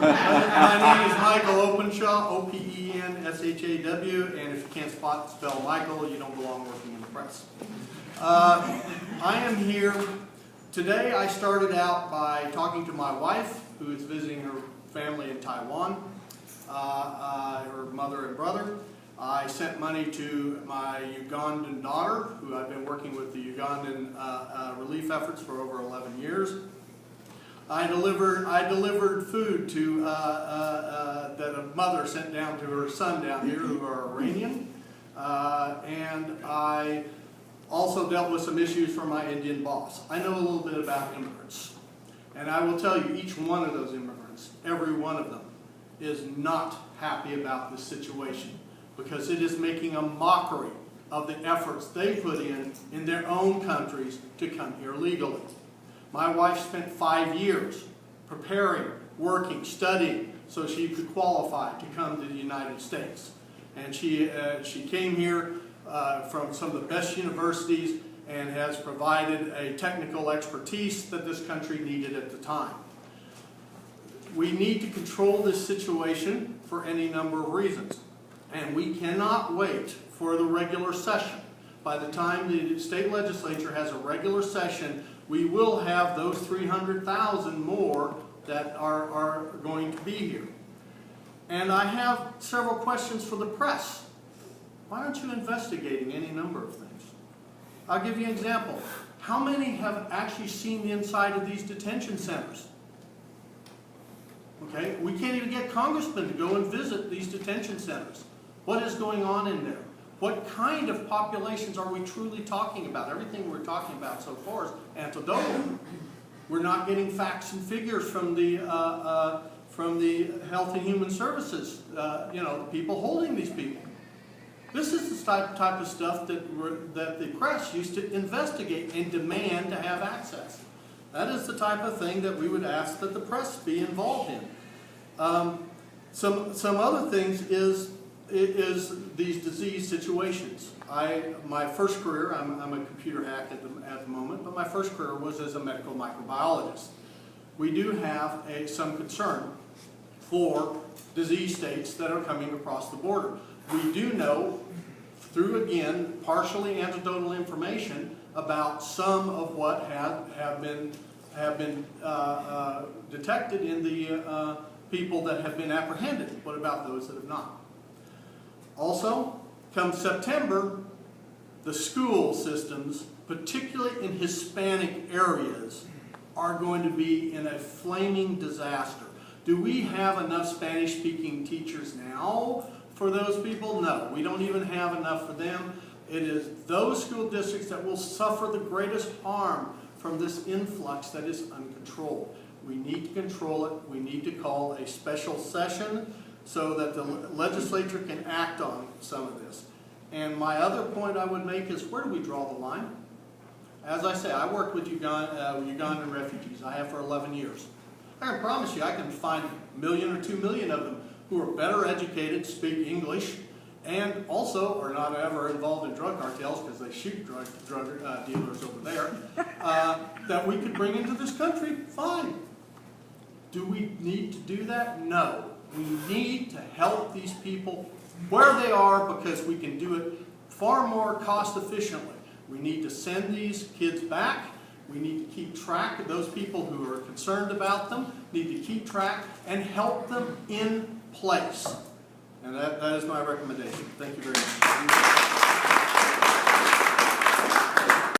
My name is Michael Openshaw, O-P-E-N-S-H-A-W, and if you can't spell Michael, you don't belong working in the press. I am here today. I started out by talking to my wife, who is visiting her family in Taiwan, her mother and brother. I sent money to my Ugandan daughter, who I've been working with the Ugandan relief efforts for over 11 years. I delivered food to that a mother sent down to her son down here, who are Iranian, and I also dealt with some issues from my Indian boss. I know a little bit about immigrants, and I will tell you, each one of those immigrants, every one of them, is not happy about this situation, because it is making a mockery of the efforts they put in their own countries to come here legally. My wife spent 5 years preparing, working, studying, so she could qualify to come to the United States. And she came here from some of the best universities and has provided a technical expertise that this country needed at the time. We need to control this situation for any number of reasons. And we cannot wait for the regular session. By the time the state legislature has a regular session, we will have those 300,000 more that are going to be here. And I have several questions for the press. Why aren't you investigating any number of things? I'll give you an example. How many have actually seen the inside of these detention centers? Okay, we can't even get congressmen to go and visit these detention centers. What is going on in there? What kind of populations are we truly talking about? Everything we're talking about so far is anecdotal. We're not getting facts and figures from the Health and Human Services, the people holding these people. This is the type of stuff that the press used to investigate and demand to have access. That is the type of thing that we would ask that the press be involved in. Some other things is these disease situations. My first career, I'm a computer hack at the moment, but my first career was as a medical microbiologist. We do have some concern for disease states that are coming across the border. We do know, through again partially anecdotal information, about some of what have been detected in the people that have been apprehended. What about those that have not? Also, come September, the school systems, particularly in Hispanic areas, are going to be in a flaming disaster. Do we have enough Spanish-speaking teachers now for those people? No, we don't even have enough for them. It is those school districts that will suffer the greatest harm from this influx that is uncontrolled. We need to control it. We need to call a special session so that the legislature can act on some of this. And my other point I would make is, where do we draw the line? As I say, I worked with Ugandan refugees. I have for 11 years. I can promise you I can find 1 million or 2 million of them who are better educated, speak English, and also are not ever involved in drug cartels because they shoot drug dealers over there, that we could bring into this country. Fine. Do we need to do that? No. We need to help these people where they are, because we can do it far more cost efficiently. We need to send these kids back. We need to keep track of those people who are concerned about them, need to keep track and help them in place. And that is my recommendation. Thank you very much.